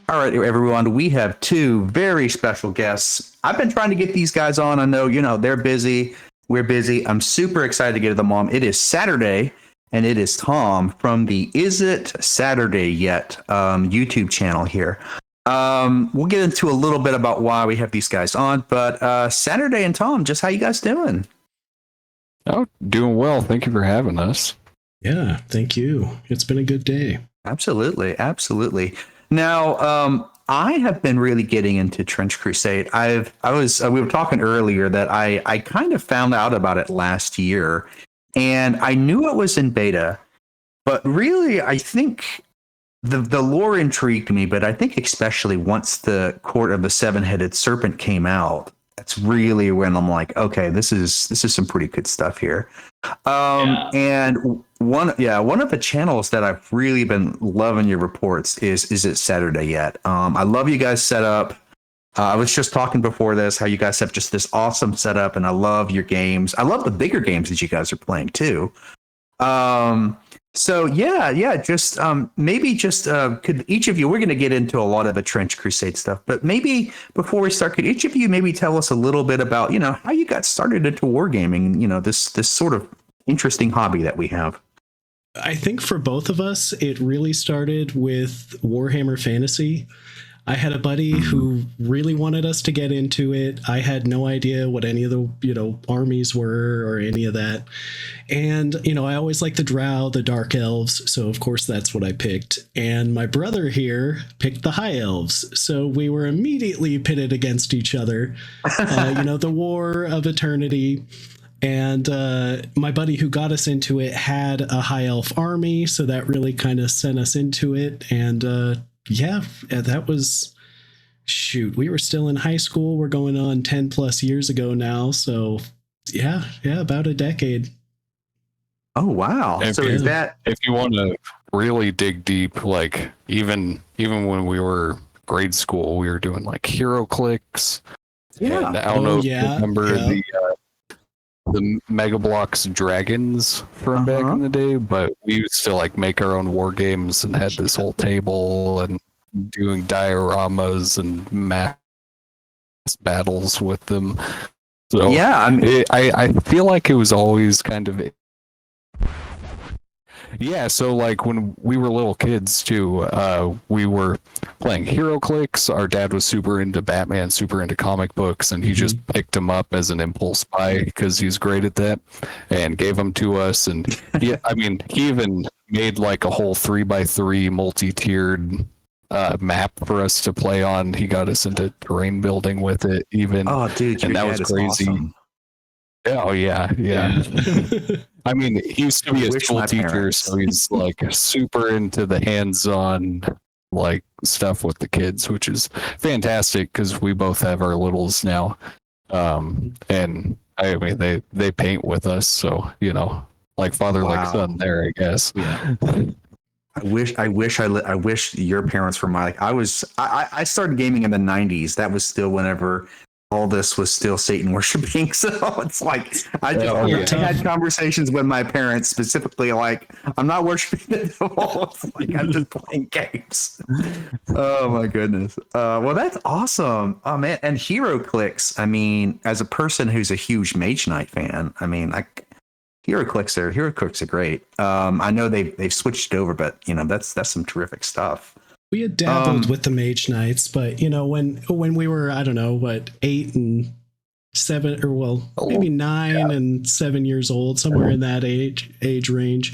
All right, everyone, we have two very special guests. I've been trying to get these guys on. I know, they're busy. We're busy. I'm super excited to get them on. It is Saturday, and it is Tom from the IsItSaturdayYet YouTube channel here. We'll get into a little bit about why we have these guys on, but Saturday and Tom, just how you guys doing? Oh, doing well. Thank you for having us. Yeah, thank you. It's been a good day. Absolutely. Now, I have been really getting into Trench Crusade. We were talking earlier that I kind of found out about it last year, and I knew it was in beta, but really, I think the lore intrigued me, but I think especially once the Court of the Seven-Headed Serpent came out, that's really when I'm like, okay, this is some pretty good stuff here. And one of the channels that I've really been loving your reports is IsItSaturdayYet. I love you guys set up. I was just talking before this how you guys have just this awesome setup, and I love your games. I love the bigger games that you guys are playing too. So just maybe just could each of you, we're going to get into a lot of the Trench Crusade stuff, but maybe before we start, could each of you maybe tell us a little bit about, how you got started into wargaming, this sort of interesting hobby that we have? I think for both of us, it really started with Warhammer Fantasy. I had a buddy who really wanted us to get into it. I had no idea what any of the, armies were or any of that. And, I always liked the Drow, the Dark Elves. So, of course, that's what I picked. And my brother here picked the High Elves. So we were immediately pitted against each other. The War of Eternity. And my buddy who got us into it had a High Elf army. So that really kind of sent us into it. And that was, we were still in high school. We're going on 10 plus years ago now. So yeah, about a decade. Oh, wow. If you want to really dig deep, like even when we were grade school, we were doing like hero clicks. Yeah. And I don't know if you remember the Mega Bloks dragons from back in the day, but we used to like make our own war games and had this whole table and doing dioramas and mass battles with them. So yeah, I feel like it was always kind of so like when we were little kids too, we were playing hero clicks. Our dad was super into Batman, super into comic books, and he just picked him up as an impulse buy because he's great at that and gave them to us. And he even made like a whole 3x3 multi-tiered map for us to play on. He got us into terrain building with it even. Oh, dude, and that was crazy. Awesome. Oh yeah. He used to be a school teacher, so he's like super into the hands-on like stuff with the kids, which is fantastic because we both have our littles now. And they paint with us, so like father like son there, I guess. Yeah. I wish your parents were I started gaming in the 90s. That was still whenever all this was still Satan worshiping. So it's like I had conversations with my parents specifically like, I'm not worshiping the devil. It's like I'm just playing games. Oh my goodness. Well, that's awesome. Oh man. And hero clicks. As a person who's a huge Mage Knight fan, hero clicks are great. I know they've switched over, but that's some terrific stuff. We had dabbled with the Mage Knights, but when we were, I don't know, 8 and 7, or maybe 9 and 7 years old, somewhere in that age range.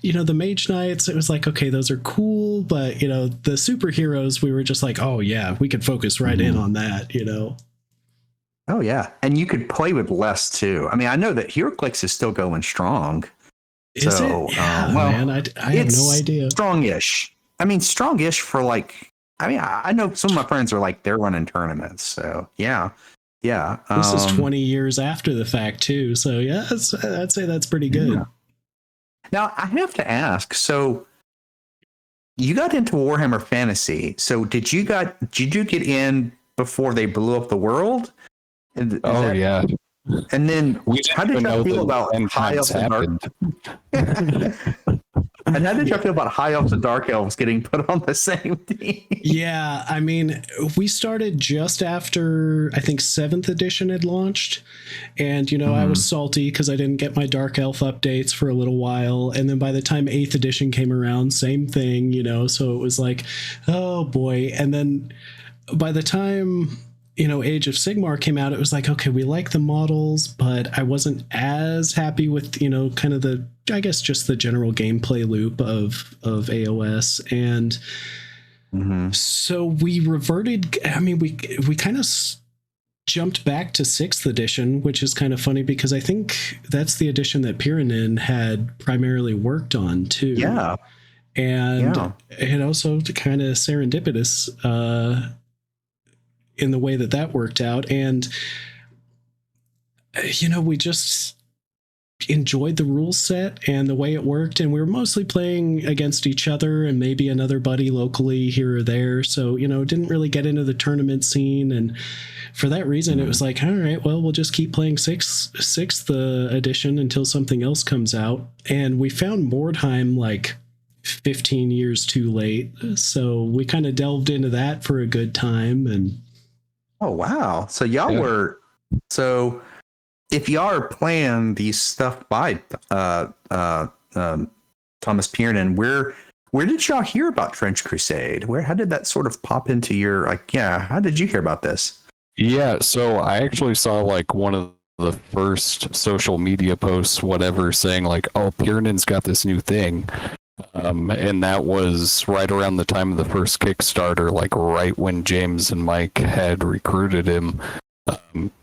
The Mage Knights, it was like, okay, those are cool, but the superheroes, we were just like, oh yeah, we could focus right in on that, Oh yeah, and you could play with less too. I know that HeroClix is still going strong. Is it? Yeah, man, I have no idea. Strongish. Strongish for I know some of my friends are like they're running tournaments. So yeah. This is 20 years after the fact too. So yeah, I'd say that's pretty good. Yeah. Now I have to ask. So you got into Warhammer Fantasy. So did you get in before they blew up the world? Yeah. And then how did you feel about High Elf and Dark? And how did y'all feel about High Elves and Dark Elves getting put on the same team? Yeah, I mean, we started just after I think 7th edition had launched, and I was salty because I didn't get my Dark Elf updates for a little while, and then by the time 8th edition came around, same thing, so it was like, oh boy. And then by the time Age of Sigmar came out, it was like, okay, we like the models, but I wasn't as happy with kind of I guess just the general gameplay loop of AOS. And so we reverted. I mean, we kind of jumped back to 6th edition, which is kind of funny because I think that's the edition that Pirinen had primarily worked on too. Yeah. And it also kind of serendipitous in the way that worked out. And we just enjoyed the rule set and the way it worked, and we were mostly playing against each other and maybe another buddy locally here or there, so didn't really get into the tournament scene. And for that reason it was like, all right, well, we'll just keep playing sixth edition until something else comes out. And we found Mordheim like 15 years too late, so we kind of delved into that for a good time. And oh wow, so y'all were if y'all are playing these stuff by Tuomas Pirinen, where did y'all hear about Trench Crusade? How did that sort of pop into your how did you hear about this? Yeah, so I actually saw like one of the first social media posts, whatever, saying like, oh, Pirinen's got this new thing. And that was right around the time of the first Kickstarter, like right when James and Mike had recruited him.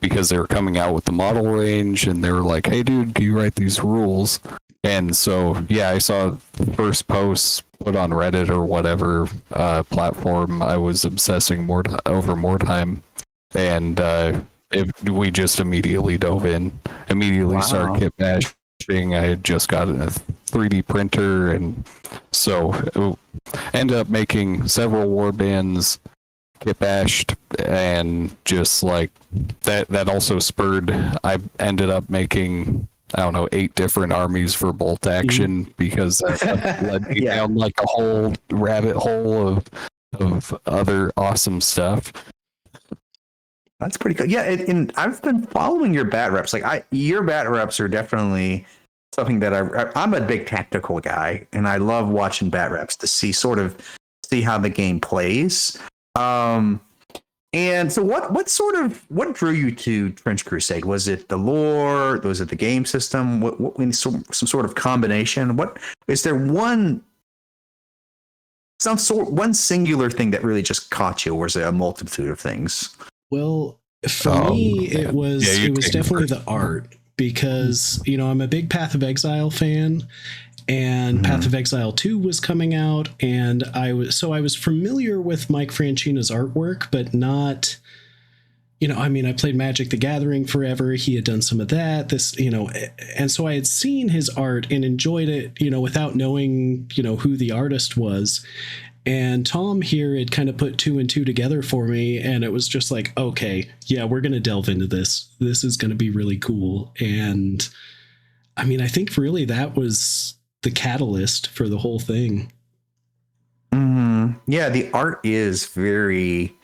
Because they were coming out with the model range, and they were like, hey dude, can you write these rules? And so I saw the first posts put on Reddit or whatever platform. I was obsessing over Mordheim, and we just immediately dove in, started kit bashing. I had just got a 3D printer, and so ended up making several war bands, get bashed, and just like that also spurred, I ended up making, I don't know, 8 different armies for bolt action, because that led me down like a whole rabbit hole of other awesome stuff. That's pretty cool. Yeah, and I've been following your bat reps. Your bat reps are definitely something that I'm a big tactical guy, and I love watching bat reps to see how the game plays. And so what drew you to Trench Crusade? Was it the lore? Was it the game system? Some sort of combination? What is there one singular thing that really just caught you, or is it a multitude of things? Well, for me, it was definitely the art, because I'm a big Path of Exile fan, and Path of Exile 2 was coming out, and I was familiar with Mike Franchina's artwork, but not, I played Magic the Gathering forever. He had done some of that, and so I had seen his art and enjoyed it, without knowing, who the artist was. And Tom here had kind of put 2 and 2 together for me, and it was just like, okay, yeah, we're going to delve into this. This is going to be really cool. And I think really that was the catalyst for the whole thing. Yeah, the art is very,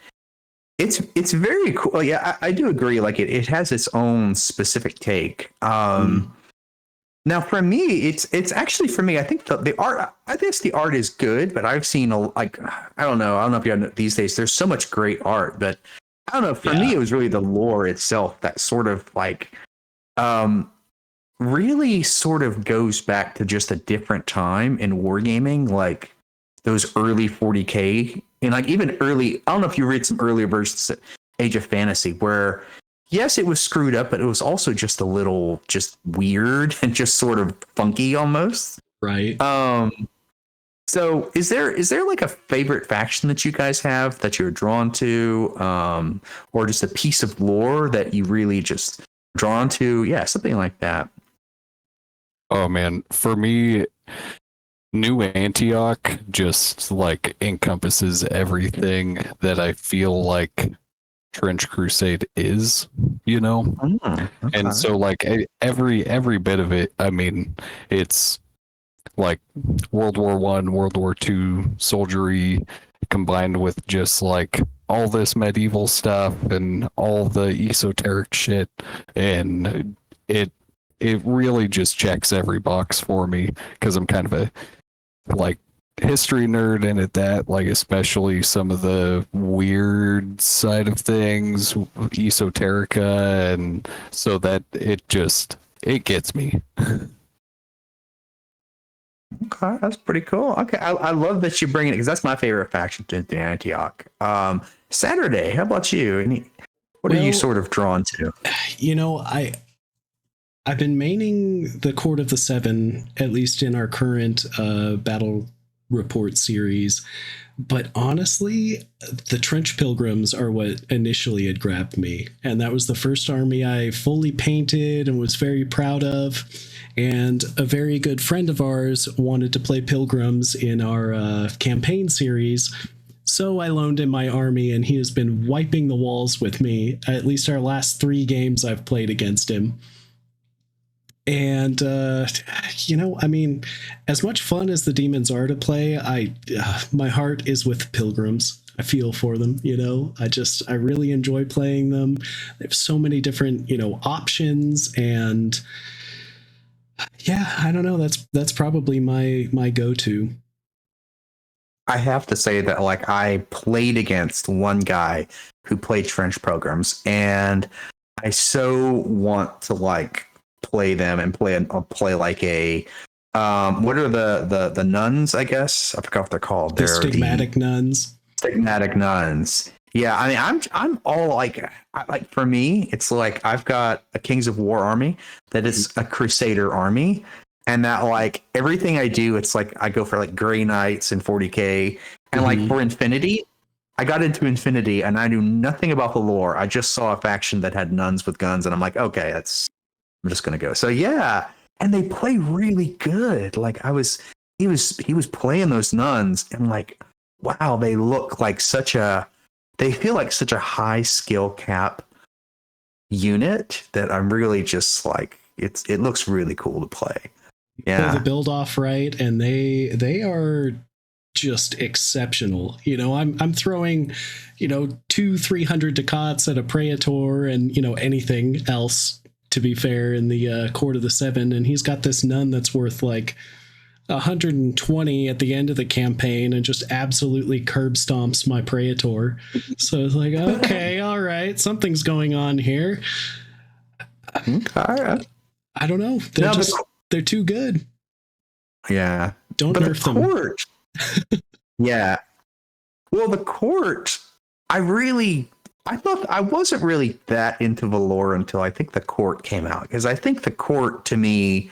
it's very cool. Yeah, I do agree. Like it has its own specific take. Now for me, it's actually, for me, I think the art, I guess the art is good, but I've seen I don't know if you know, these days there's so much great art, but I don't know. For me, it was really the lore itself that sort of really sort of goes back to just a different time in wargaming, like those early 40K, and even early, I don't know if you read some earlier versions of Age of Fantasy, where yes, it was screwed up, but it was also just a little just weird and just sort of funky almost. Right. So is there like a favorite faction that you guys have that you're drawn to, or just a piece of lore that you really just drawn to? Yeah, something like that. Oh man, for me, New Antioch just like encompasses everything that I feel like Trench Crusade is, Okay. And so like every bit of it, it's like World War One, World War Two soldiery combined with just like all this medieval stuff and all the esoteric shit, and it really just checks every box for me because I'm kind of a like history nerd, and at that, like especially some of the weird side of things, esoterica, and so that it gets me. Okay, that's pretty cool. Okay, I love that you bring it because that's my favorite faction to Antioch. Saturday, how about you? What are you sort of drawn to? I've been maining the Court of the Seven, at least in our current battle report series. But honestly, the Trench Pilgrims are what initially had grabbed me. And that was the first army I fully painted and was very proud of. And a very good friend of ours wanted to play Pilgrims in our campaign series. So I loaned him my army, and he has been wiping the walls with me, at least our last 3 games I've played against him. And I mean, as much fun as the demons are to play, my heart is with Pilgrims. I feel for them. I really enjoy playing them. They have so many different options, and yeah, I don't know. That's probably my go-to. I have to say that like I played against one guy who played Trench Programs, and I so want to like play them and play like a what are the nuns, I guess I forgot what they're called. They're stigmatic nuns. Stigmatic nuns. Yeah, I mean I'm all like for me it's like I've got a Kings of War army that is a Crusader army, and that like everything I do it's like I go for like Grey Knights and 40k, and like for Infinity I got into Infinity and I knew nothing about the lore. I just saw a faction that had nuns with guns, and I'm like, okay, I'm just gonna go. So yeah, and they play really good. Like he was playing those nuns, and like, wow, they look like they feel like such a high skill cap unit that I'm really just like, it looks really cool to play. Yeah, pull the build off right, and they are just exceptional. I'm throwing 200-300 ducats at a Praetor, and anything else, to be fair, in the Court of the Seven, and he's got this nun that's worth like 120 at the end of the campaign and just absolutely curb stomps my Praetor. So it's like, okay, all right, something's going on here. Okay. I don't know. They're too good. Yeah. Don't nerf them. Court, yeah. Well, the Court, I thought I wasn't really that into Valor until I think the Court came out, because I think the Court to me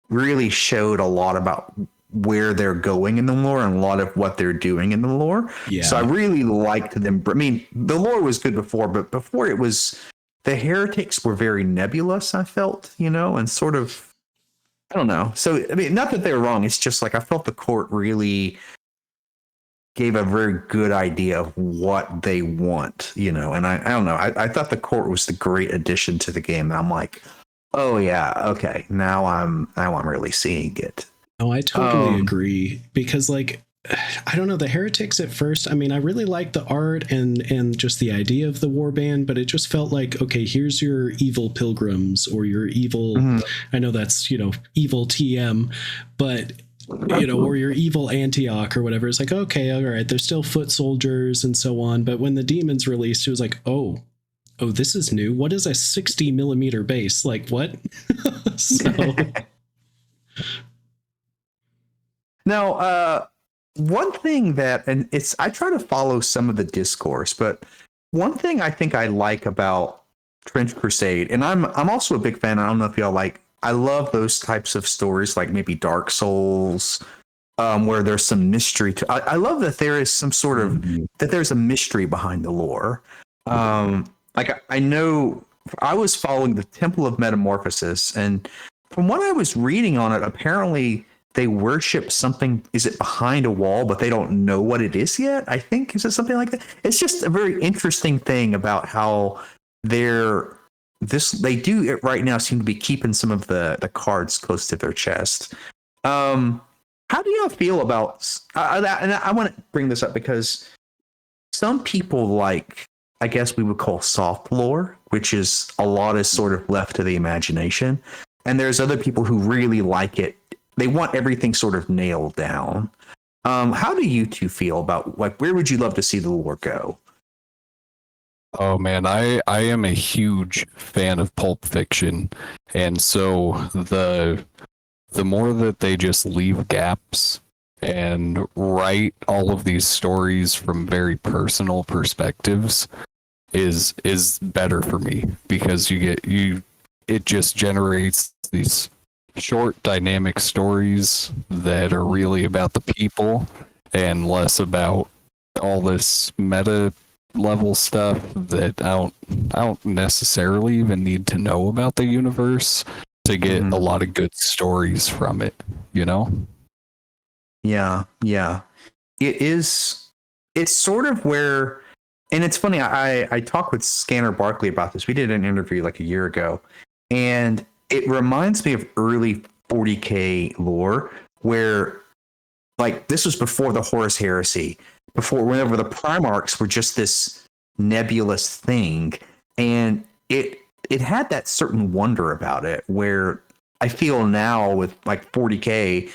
really showed a lot about where they're going in the lore and a lot of what they're doing in the lore. Yeah. So I really liked them. I mean, the lore was good before, but before it was, the heretics were very nebulous, I felt, and sort of, I don't know. So, I mean, not that they were wrong. It's just like I felt the Court really gave a very good idea of what they want, and I don't know. I thought the Court was the great addition to the game. And I'm like, oh yeah, okay. Now I'm really seeing it. Oh, I totally agree, because like, I don't know, the heretics at first, I mean, I really liked the art and just the idea of the warband, but it just felt like, okay, here's your evil pilgrims or your evil, I know that's, evil TM, but or your evil Antioch or whatever. It's like, okay, all right, they're still foot soldiers and so on. But when the demons released, it was like, oh, this is new. What is a 60 millimeter base? Like, what? So now, one thing that, and I try to follow some of the discourse, but one thing I think I like about Trench Crusade, and I'm also a big fan. I don't know if y'all like, I love those types of stories, like maybe Dark Souls, where there's some mystery to. I love that there is some sort of that there's a mystery behind the lore. Like I know I was following the Temple of Metamorphosis, and from what I was reading on it, apparently they worship something. Is it behind a wall, but they don't know what it is yet? I think, is it something like that? It's just a very interesting thing about how they do it right now seem to be keeping some of the cards close to their chest. How do y'all feel about? And I want to bring this up because some people like, I guess we would call soft lore, which is a lot is sort of left to the imagination, and there's other people who really like it. They want everything sort of nailed down. How do you two feel about, like, where would you love to see the lore go? Oh man, I am a huge fan of Pulp Fiction, and so the more that they just leave gaps and write all of these stories from very personal perspectives is better for me, because it just generates these short dynamic stories that are really about the people and less about all this meta level stuff that I don't necessarily even need to know about the universe to get a lot of good stories from it, you know? Yeah. It's sort of where, and it's funny, I talked with Scanner Barkley about this. We did an interview like a year ago, and it reminds me of early 40K lore, where, like, this was before the Horus Heresy, whenever the Primarchs were just this nebulous thing, and it had that certain wonder about it, where I feel now with like 40K,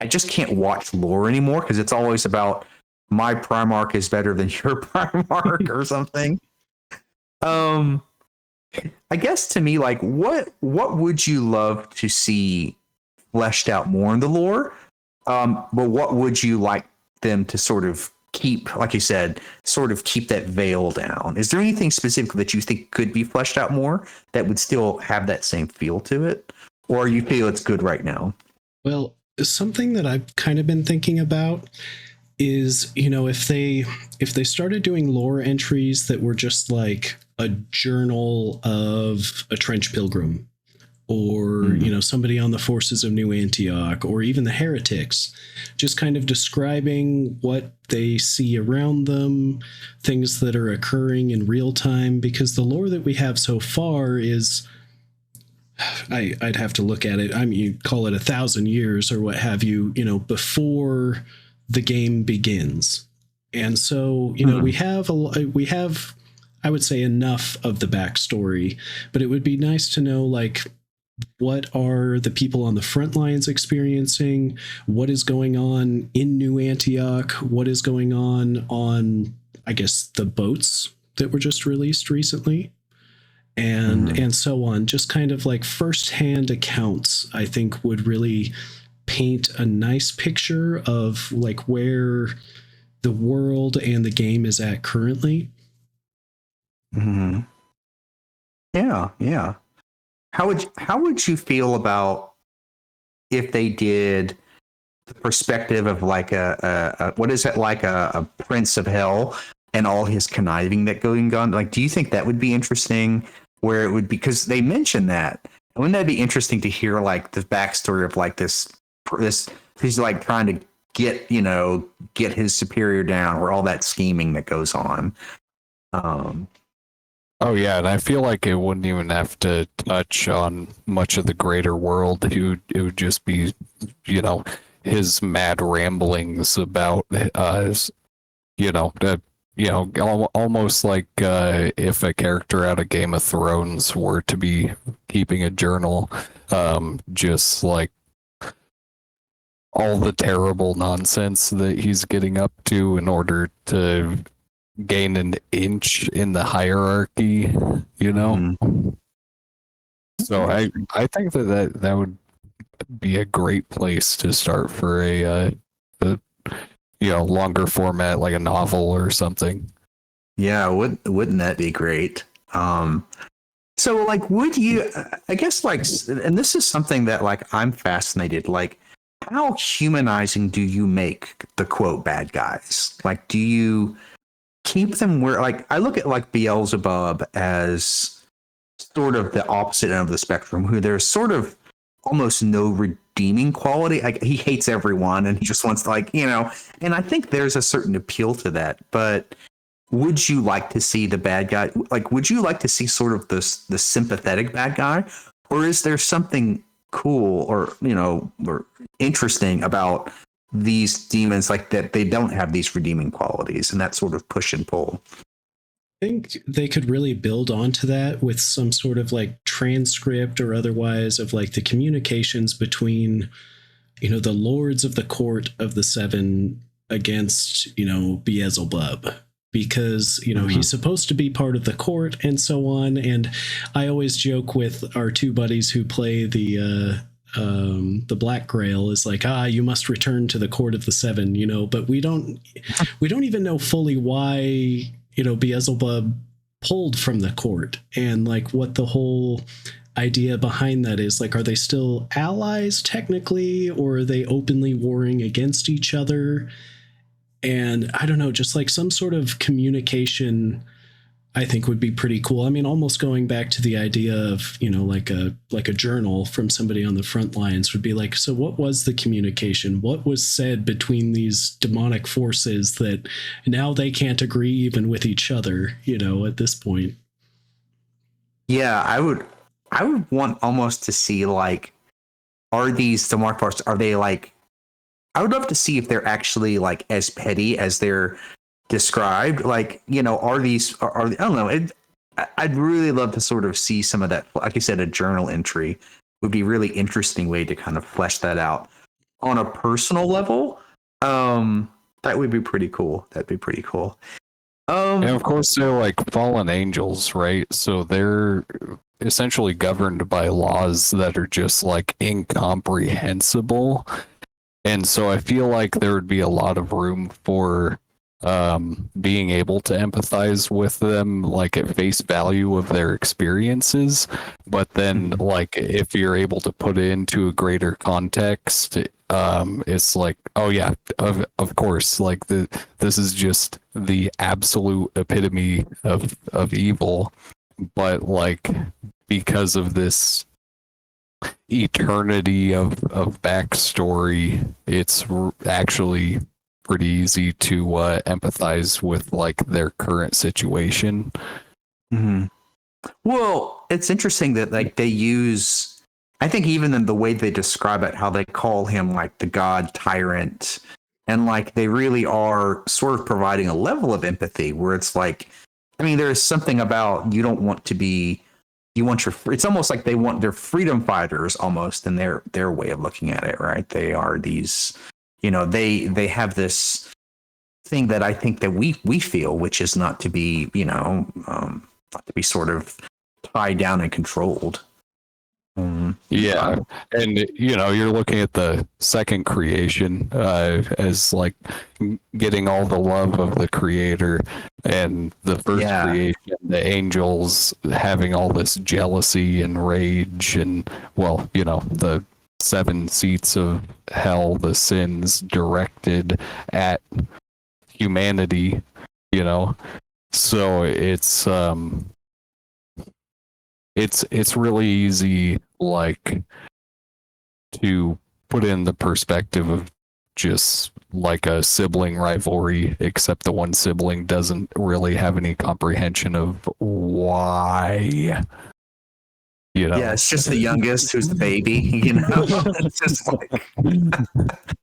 I just can't watch lore anymore because it's always about my Primarch is better than your Primarch or something. I guess to me, like, what would you love to see fleshed out more in the lore? But what would you like them to sort of keep, like you said, sort of keep that veil down? Is there anything specific that you think could be fleshed out more that would still have that same feel to it? Or you feel it's good right now? Well, something that I've kind of been thinking about is, if they started doing lore entries that were just like a journal of a trench pilgrim, or somebody on the forces of New Antioch, or even the heretics, just kind of describing what they see around them, things that are occurring in real time, because the lore that we have so far is, I'd have to look at it. I mean, you call it 1,000 years or what have you, before the game begins. And so, we have, I would say, enough of the backstory, but it would be nice to know, like, what are the people on the front lines experiencing? What is going on in New Antioch? What is going on, I guess, the boats that were just released recently? And so on. Just kind of like firsthand accounts, I think, would really paint a nice picture of like where the world and the game is at currently. Yeah. How would you feel about if they did the perspective of like a what is it, like a prince of hell and all his conniving that going on? Like, do you think that would be interesting? Where it would be, because they mentioned that. Wouldn't that be interesting to hear, like, the backstory of like this he's like trying to get his superior down, or all that scheming that goes on. Oh yeah, and I feel like it wouldn't even have to touch on much of the greater world. It would just be, his mad ramblings about, almost like if a character out of Game of Thrones were to be keeping a journal, just like all the terrible nonsense that he's getting up to in order to gain an inch in the hierarchy, So I think that would be a great place to start for a longer format, like a novel or something. Yeah, wouldn't that be great? So, like, would you, I guess, like, and this is something that, like, I'm fascinated, like, how humanizing do you make the quote bad guys? Like, do you keep them where, like, I look at like Beelzebub as sort of the opposite end of the spectrum, who there's sort of almost no redeeming quality. Like, he hates everyone and he just wants to, like, and I think there's a certain appeal to that. But would you like to see the bad guy? Like, would you like to see sort of the sympathetic bad guy? Or is there something cool or or interesting about these demons, like that they don't have these redeeming qualities and that sort of push and pull. I think they could really build onto that with some sort of like transcript or otherwise of like the communications between, the lords of the court of the seven against, Beelzebub. Because, he's supposed to be part of the court and so on. And I always joke with our two buddies who play the Black Grail is like, you must return to the court of the seven, but we don't even know fully why, Beelzebub pulled from the court and like what the whole idea behind that is. Like, are they still allies technically, or are they openly warring against each other? And I don't know, just like some sort of communication I think would be pretty cool. I mean, almost going back to the idea of, like a journal from somebody on the front lines would be like, so what was the communication? What was said between these demonic forces that now they can't agree even with each other, at this point? Yeah, I would want almost to see like, are these demonic forces, are they like, I would love to see if they're actually like as petty as they're described. Like, are these, are I don't know. I'd really love to sort of see some of that. Like you said, a journal entry would be a really interesting way to kind of flesh that out on a personal level. That would be pretty cool. That'd be pretty cool. And of course, they're like fallen angels, right? So they're essentially governed by laws that are just like incomprehensible. And so I feel like there would be a lot of room for being able to empathize with them, like at face value of their experiences. But then, like, if you're able to put it into a greater context, it's like, oh yeah, of course, like this is just the absolute epitome of evil. But like, because of this eternity of backstory, it's actually pretty easy to empathize with like their current situation. Mm-hmm. Well, it's interesting that like they use, I think even in the way they describe it, how they call him like the god tyrant, and like they really are sort of providing a level of empathy where it's like, I mean, there's something about you don't want to be, you want your, it's almost like they're freedom fighters almost in their way of looking at it, right? They are these, they have this thing that I think that we feel, which is not to be, not to be sort of tied down and controlled. Yeah, and you're looking at the second creation as like getting all the love of the creator, and the first creation, the angels having all this jealousy and rage, and the 7 seats of hell, the sins directed at humanity, so it's really easy, like, to put in the perspective of just like a sibling rivalry, except the one sibling doesn't really have any comprehension of why. Yeah, it's just the youngest who's the baby, It's just like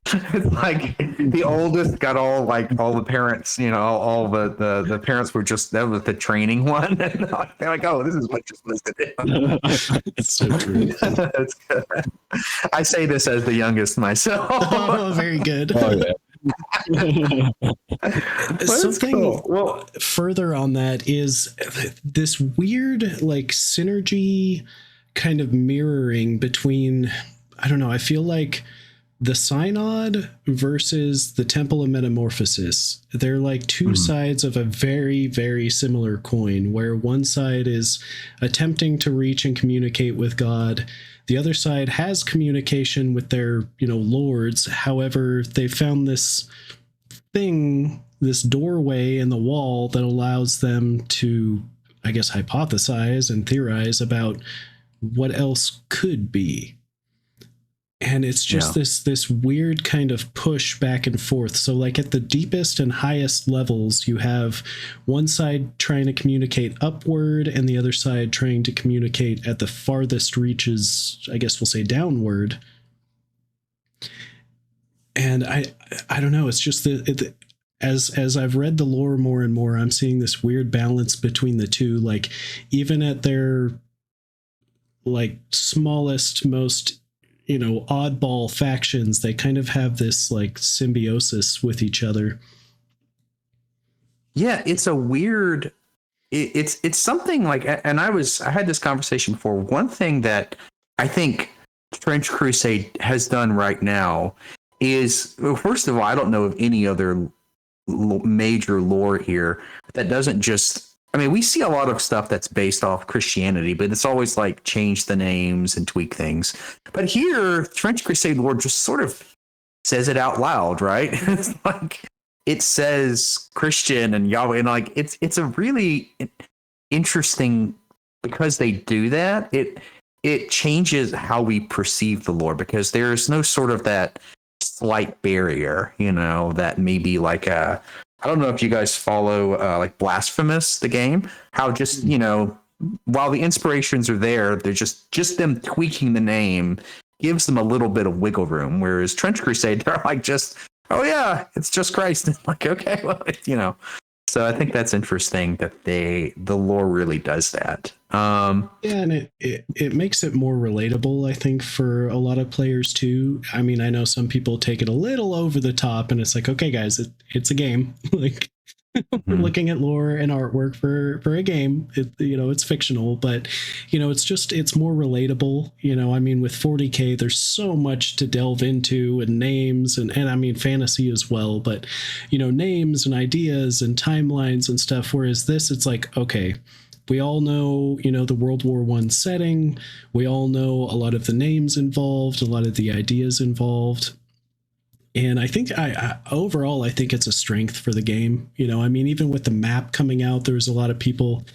it's like the oldest got all the parents, all the parents were just, that was the training one. And they're like, oh, this is what just listed in. It's so true. That's good. I say this as the youngest myself. Oh, very good. Oh, yeah. Something cool. further on that is this weird like synergy kind of mirroring between, I don't know, I feel like the Synod versus the Temple of Metamorphosis. They're like two sides of a very, very similar coin, where one side is attempting to reach and communicate with God. The other side has communication with their, lords. However, they found this thing, this doorway in the wall that allows them to, I guess, hypothesize and theorize about what else could be. And it's just this weird kind of push back and forth. So like at the deepest and highest levels, you have one side trying to communicate upward and the other side trying to communicate at the farthest reaches, I guess we'll say downward. And I don't know, it's just as I've read the lore more and more, I'm seeing this weird balance between the two. Like even at their like smallest, most oddball factions, they kind of have this like symbiosis with each other. Yeah, it's a weird. It's something like, and I had this conversation before. One thing that I think Trench Crusade has done right now is, well, first of all, I don't know of any other major lore here that doesn't just. I mean, we see a lot of stuff that's based off Christianity, but it's always like change the names and tweak things. But here, Trench Crusade lore just sort of says it out loud, right? It's like it says Christian and Yahweh, and like it's a really interesting, because they do that. It changes how we perceive the lore, because there's no sort of that slight barrier, that may be like a. I don't know if you guys follow like Blasphemous, the game, how just, while the inspirations are there, they're just them tweaking the name gives them a little bit of wiggle room. Whereas Trench Crusade, they're like just, oh yeah, it's just Christ. Like, okay, well, So I think that's interesting that the lore really does that. Yeah, and it makes it more relatable, I think, for a lot of players too. I mean, I know some people take it a little over the top, and it's like, okay, guys, it's a game. Like we're looking at lore and artwork for a game. It's fictional, but it's more relatable. I mean, with 40K, there's so much to delve into, and names and I mean fantasy as well, but names and ideas and timelines and stuff. Whereas this, it's like, okay, we all know, the World War I setting. We all know a lot of the names involved, a lot of the ideas involved. And I think overall, I think it's a strength for the game. I mean, even with the map coming out, there's a lot of people,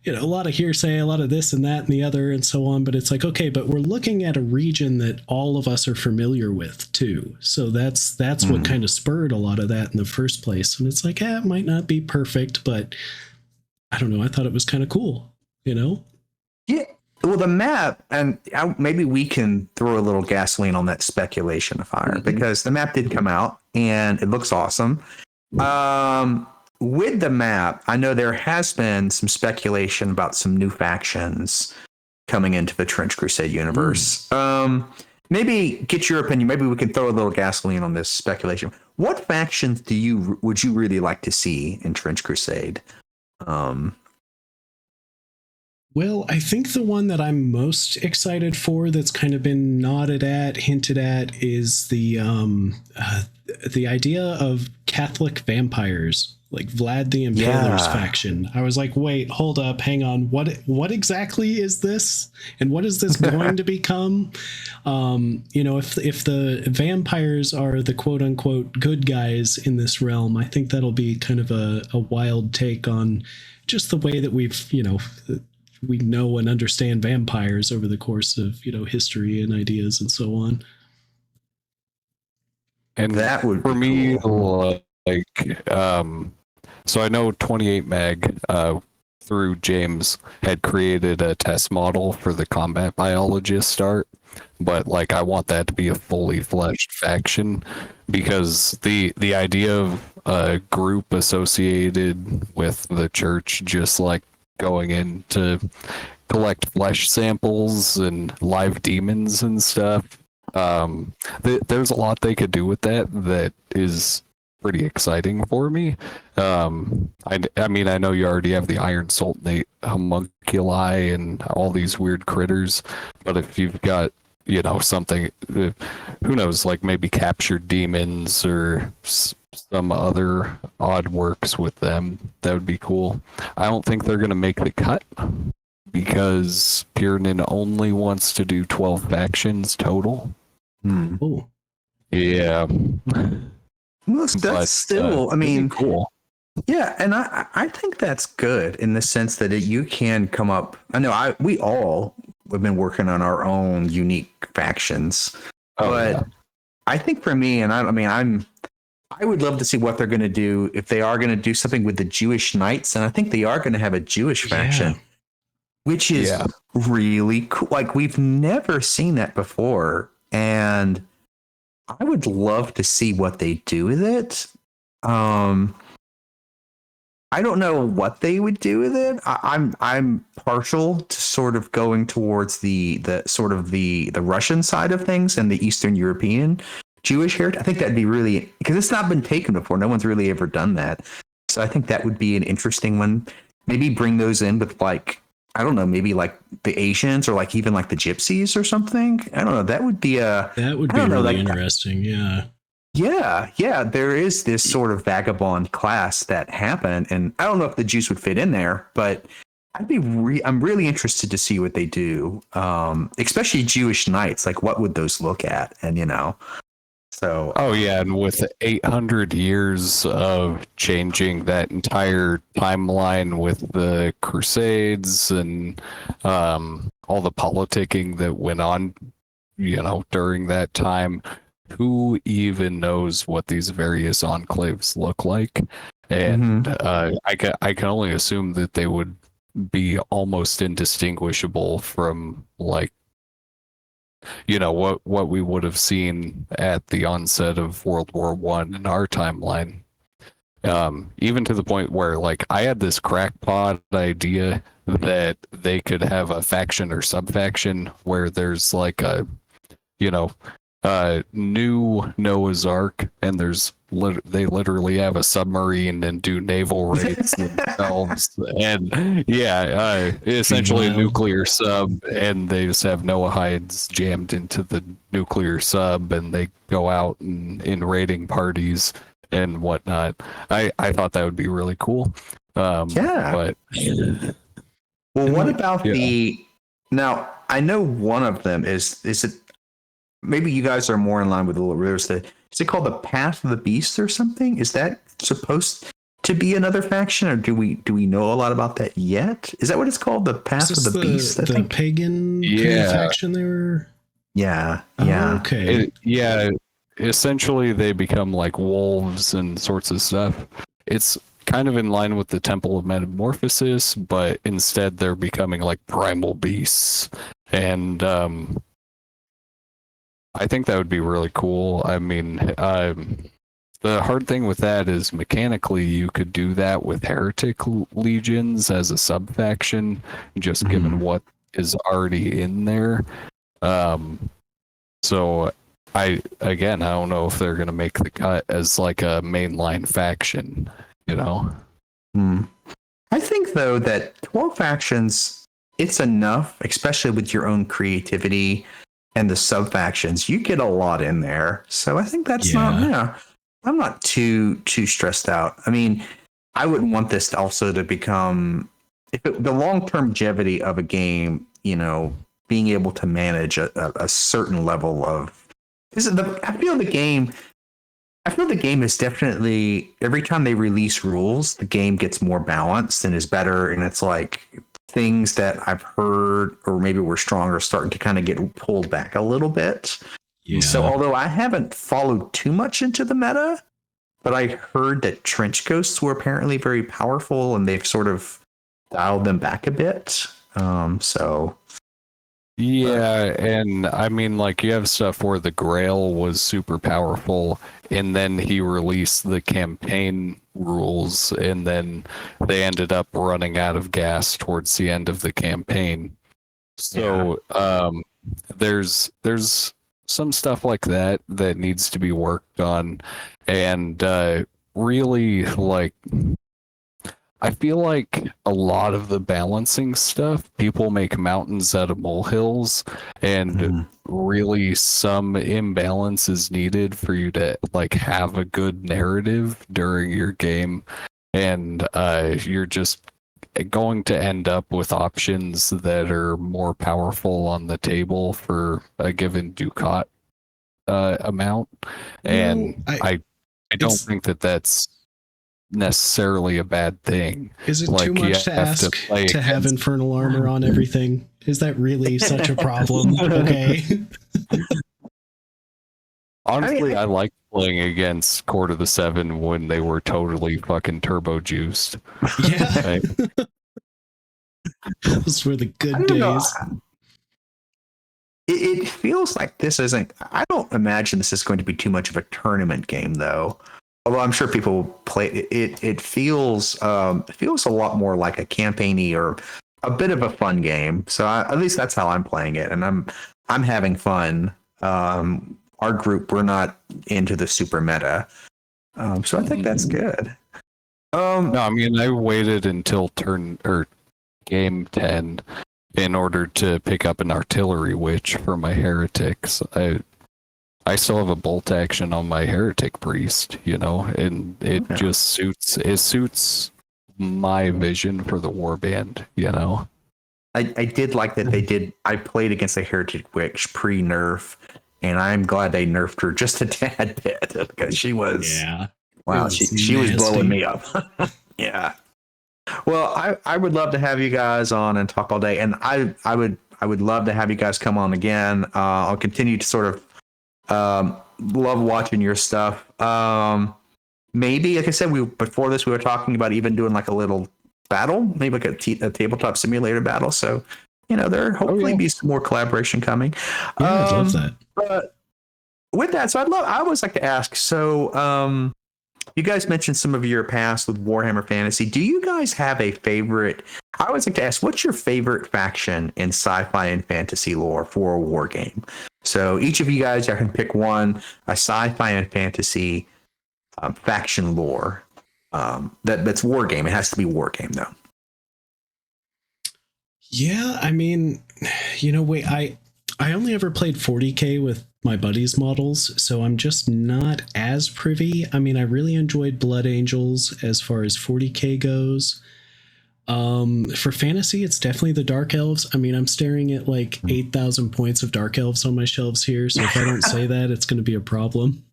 a lot of hearsay, a lot of this and that and the other and so on. But it's like, okay, but we're looking at a region that all of us are familiar with too. So that's what kind of spurred a lot of that in the first place. And it's like, it might not be perfect, but I don't know. I thought it was kind of cool, Yeah. Well, the map, and maybe we can throw a little gasoline on that speculation fire, because the map did come out and it looks awesome. With the map, I know there has been some speculation about some new factions coming into the Trench Crusade universe. Maybe get your opinion. Maybe we can throw a little gasoline on this speculation. What factions would you really like to see in Trench Crusade? Well, I think the one that I'm most excited for, that's kind of been nodded at, hinted at, is the idea of Catholic vampires, like Vlad the Impaler's faction. I was like, wait, hold up, hang on. What exactly is this? And what is this going to become? If the vampires are the quote unquote good guys in this realm, I think that'll be kind of a wild take on just the way that we know and understand vampires over the course of history and ideas and so on. And that would, for me, cool. So I know 28 Mag through James had created a test model for the combat biologist art, but like I want that to be a fully fleshed faction, because the idea of a group associated with the church just like going in to collect flesh samples and live demons and stuff. There's a lot they could do with that is pretty exciting for me. I mean, I know you already have the Iron Sultanate homunculi and all these weird critters, but if you've got something, who knows, like maybe captured demons or some other odd works with them, that would be cool. I don't think they're going to make the cut, because Pirinen only wants to do 12 factions total. Oh. Yeah. Well, that's still, I mean, cool. Yeah, and I think that's good in the sense that you can come up. I know we all have been working on our own unique factions. Oh, but yeah. I think for me, and I would love to see what they're going to do if they are going to do something with the Jewish Knights, and I think they are going to have a Jewish faction, Yeah. which is Yeah. really cool. Like we've never seen that before, and I would love to see what they do with it. I don't know what they would do with it. I'm partial to sort of going towards the sort of the Russian side of things and the Eastern European Jewish heritage. I think that'd be really, because it's not been taken before. No one's really ever done that. So I think that would be an interesting one. Maybe bring those in with like, I don't know, maybe like the Asians or like even like the Gypsies or something. I don't know. That would be a, That would I be don't know, really like, interesting. Yeah. yeah, there is this sort of vagabond class that happened, and I don't know if the Jews would fit in there, but I'm really interested to see what they do, especially Jewish Knights. Like, what would those look at? And so Oh yeah, and with 800 years of changing that entire timeline with the Crusades and all the politicking that went on, during that time, who even knows what these various enclaves look like? And I can only assume that they would be almost indistinguishable from like what we would have seen at the onset of World War One in our timeline. Even to the point where like I had this crackpot idea that they could have a faction or subfaction where there's like a you know new Noah's Ark, and they literally have a submarine and do naval raids themselves, and essentially a Wild. nuclear sub, and they just have Noah hides jammed into the nuclear sub, and they go out in raiding parties and whatnot. I thought that would be really cool. yeah. But Well, what about Yeah. the? Now I know one of them is it? Maybe you guys are more in line with the Rivers. Is it called the Path of the Beast or something? Is that supposed to be another faction, or do we know a lot about that yet? Is that what it's called, the Path Is of this the Beast? I the think. pagan kind of Yeah. faction they were? Yeah, Oh, yeah. okay. Essentially they become like wolves and sorts of stuff. It's kind of in line with the Temple of Metamorphosis, but instead they're becoming like primal beasts. And I think that would be really cool. I mean, the hard thing with that is mechanically you could do that with heretic legions as a sub-faction, just given what is already in there. So I don't know if they're gonna make the cut as like a mainline faction, I think though that 12 factions, it's enough, especially with your own creativity and the sub factions. You get a lot in there, so I think that's not. Yeah, I'm not too stressed out. I mean, I wouldn't want this also to become the long-term longevity of a game. Being able to manage a certain level of. I feel the game is definitely, every time they release rules, the game gets more balanced and is better. And it's like things that I've heard or maybe were stronger starting to kind of get pulled back a little bit. Yeah. So although I haven't followed too much into the meta, but I heard that trench ghosts were apparently very powerful and they've sort of dialed them back a bit. Yeah, and I mean, like, you have stuff where the Grail was super powerful, and then he released the campaign rules, and then they ended up running out of gas towards the end of the campaign. So, there's some stuff like that needs to be worked on, and really, like, I feel like a lot of the balancing stuff, people make mountains out of molehills, and really some imbalance is needed for you to like have a good narrative during your game, and you're just going to end up with options that are more powerful on the table for a given ducat amount, and I don't think that's necessarily a bad thing. Is it like, too much to ask to have infernal armor on everything? Is that really such a problem? Okay. Honestly, I liked playing against Court of the Seven when they were totally fucking turbo juiced. Yeah. Right? Those were the I good don't know. days. It feels like this isn't. I don't imagine this is going to be too much of a tournament game, though. Although I'm sure people play it. It feels a lot more like a campaigny or a bit of a fun game. So at least that's how I'm playing it, and I'm having fun. Our group, we're not into the super meta, so I think that's good. No, I mean I waited until game 10 in order to pick up an artillery witch for my heretics. I still have a bolt action on my heretic priest, and it just suits my vision for the warband, I did like that they did. I played against the heretic witch pre-nerf, and I'm glad they nerfed her just a tad bit because she was wow, she was blowing me up. Yeah. Well, I would love to have you guys on and talk all day, and I would love to have you guys come on again. I'll continue to sort of love watching your stuff. Maybe, like I said, before this we were talking about even doing like a little battle, maybe like a tabletop simulator battle. So there hopefully be some more collaboration coming. Yeah, I'd love that. But with that, so I always like to ask. So you guys mentioned some of your past with Warhammer Fantasy. Do you guys have a favorite? I always like to ask, what's your favorite faction in sci-fi and fantasy lore for a war game? So each of you guys, I can pick one, a sci-fi and fantasy faction lore that's war game. It has to be war game though. Yeah, I mean, I only ever played 40K with my buddies' models, so I'm just not as privy. I mean, I really enjoyed Blood Angels as far as 40K goes. For fantasy, it's definitely the Dark Elves. I mean, I'm staring at like 8,000 points of Dark Elves on my shelves here, so if I don't say that, it's going to be a problem.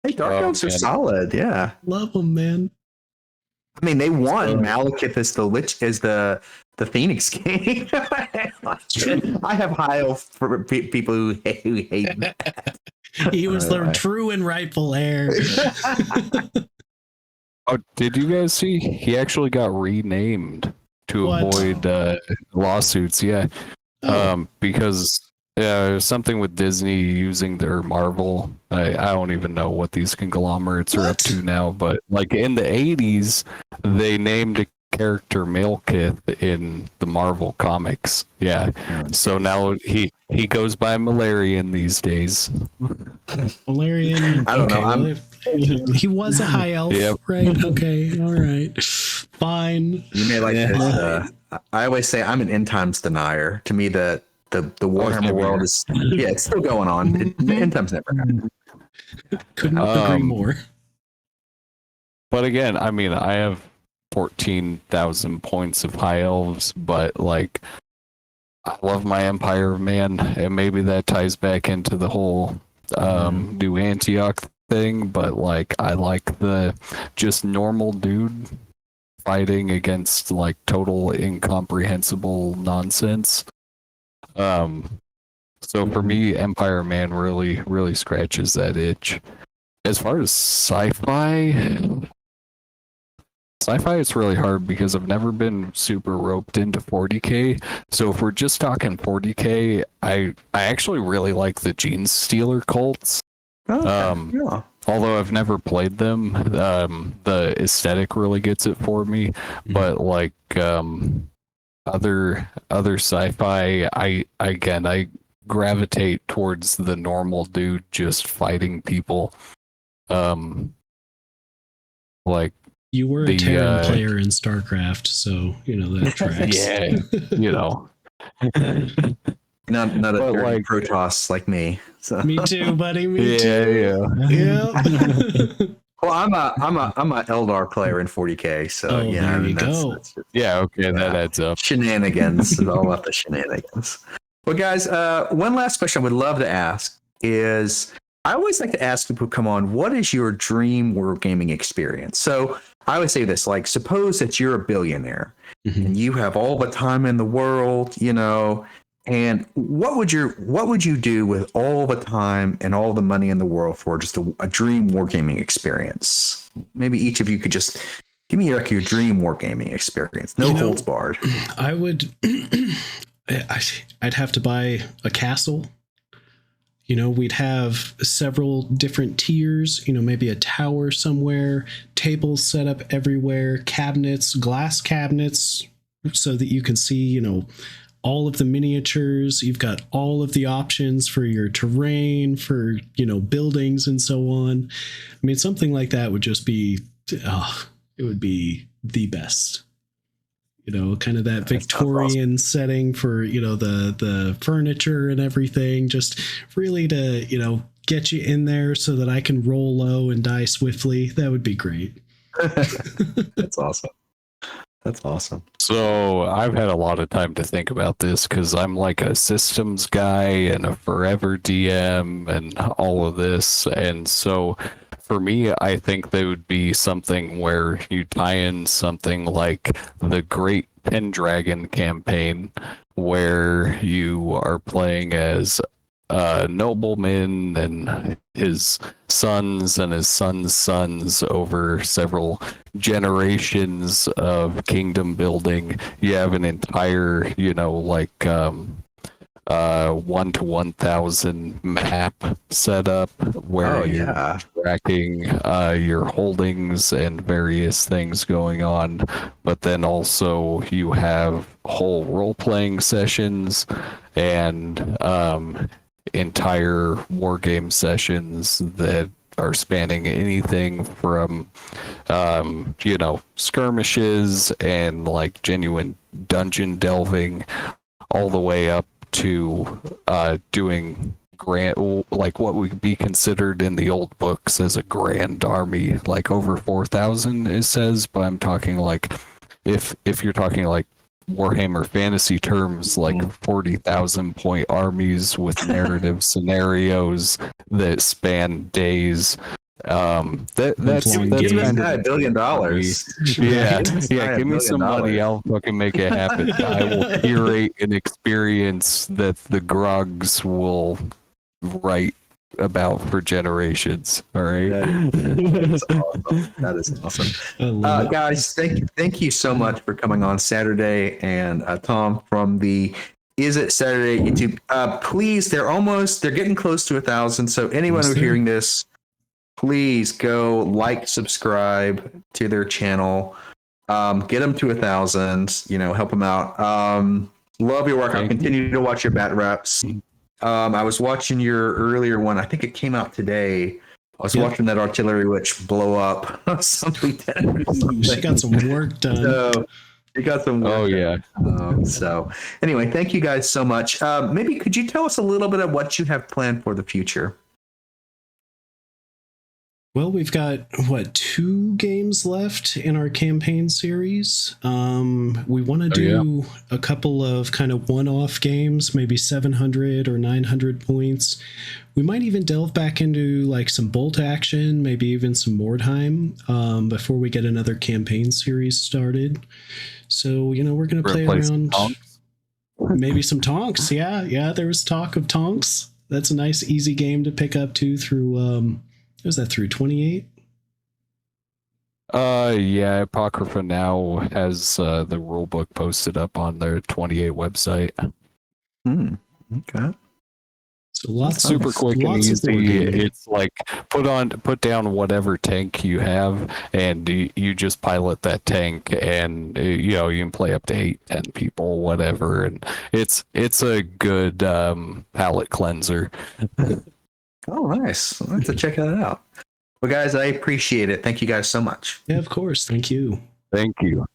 Hey, Dark Elves are solid, yeah. Love them, man. I mean, they won. Malekith is the Phoenix King. I have high elf for people who hate that. He was the true and rightful heir. Oh, did you guys see? He actually got renamed to avoid lawsuits. Yeah, because something with Disney using their Marvel. I don't even know what these conglomerates are up to now, but like in the 80s, they named a character Malekith in the Marvel comics. Yeah, so now he goes by Malarian these days. Malarian. I don't know. He was a high elf, right? Okay, all right, fine. You may like this. I always say I'm an end times denier. To me, the Warhammer world is it's still going on. The end times never happened. Couldn't agree more. But again, I mean, I have 14,000 points of high elves, but like I love my Empire, man, and maybe that ties back into the whole New Antioch thing, but like I like the just normal dude fighting against like total incomprehensible nonsense. So for me, Empire Man really scratches that itch. As far as sci-fi, it's really hard because I've never been super roped into 40K. So if we're just talking 40K, I actually really like the Gene Stealer cults. Although I've never played them, the aesthetic really gets it for me. But like other sci-fi, I gravitate towards the normal dude just fighting people. Like you were a Terran player in StarCraft, so that tracks. Yeah, not a like Protoss like me. So. Me too, buddy. Me too. Yeah. Well, I'm a Eldar player in 40K, so there you go. That's just, that adds up. Shenanigans. It's all about the shenanigans. Well, guys, one last question I would love to ask is, I always like to ask people who come on, what is your dream wargaming experience? So I always say this, like, suppose that you're a billionaire and you have all the time in the world, And what would you do with all the time and all the money in the world for just a dream wargaming experience? Maybe each of you could just give me like your dream wargaming experience. No holds barred. I would. I'd have to buy a castle. We'd have several different tiers. Maybe a tower somewhere, tables set up everywhere, cabinets, glass cabinets, so that you can see, all of the miniatures. You've got all of the options for your terrain, for, buildings and so on. I mean, something like that would just be, it would be the best. Kind of that Victorian setting for, the furniture and everything, just really to, get you in there so that I can roll low and die swiftly. That would be great. That's awesome. That's awesome. So I've had a lot of time to think about this because I'm like a systems guy and a forever DM and all of this. And so for me, I think there would be something where you tie in something like the Great Pendragon campaign, where you are playing as a nobleman and his sons and his sons' sons over several generations of kingdom building. You have an entire, 1 to 1,000 map set up where you're tracking your holdings and various things going on, but then also you have whole role-playing sessions and entire wargame sessions that are spanning anything from skirmishes and like genuine dungeon delving all the way up to doing grand, like what would be considered in the old books as a grand army, like over 4,000 it says, but I'm talking like if you're talking like Warhammer fantasy terms, like 40,000 point armies with narrative scenarios that span days. That's give me $1 billion. Yeah, give me some money. I'll fucking make it happen. I will curate an experience that the Grogs will write about for generations. All right. That is awesome. Guys, thank you so much for coming on Saturday. And Tom from the Is It Saturday YouTube. Please, they're getting close to 1,000. So anyone who's hearing this, please go like, subscribe to their channel. Get them to 1,000. Help them out. Love your work. I'll continue to watch your bat reps. I was watching your earlier one. I think it came out today. I was watching that artillery witch blow up something. She got some work done. So you got some work. Oh yeah. So anyway, thank you guys so much. Maybe could you tell us a little bit of what you have planned for the future? Well, we've got 2 games left in our campaign series. We want to do a couple of kind of one-off games, maybe 700 or 900 points. We might even delve back into like some bolt action, maybe even some Mordheim, before we get another campaign series started. So, we're going to play around. Maybe some Tonks. Yeah, there was talk of Tonks. That's a nice, easy game to pick up too through... was that through 28? Yeah, Apocrypha now has the rulebook posted up on their 28 website. Okay. So lots super quick and easy. It's like put down whatever tank you have, and you just pilot that tank, and you can play up to 8-10 people, whatever, and it's a good palate cleanser. Oh, nice. I'll have to check that out. Well, guys, I appreciate it. Thank you guys so much. Yeah, of course. Thank you. Thank you.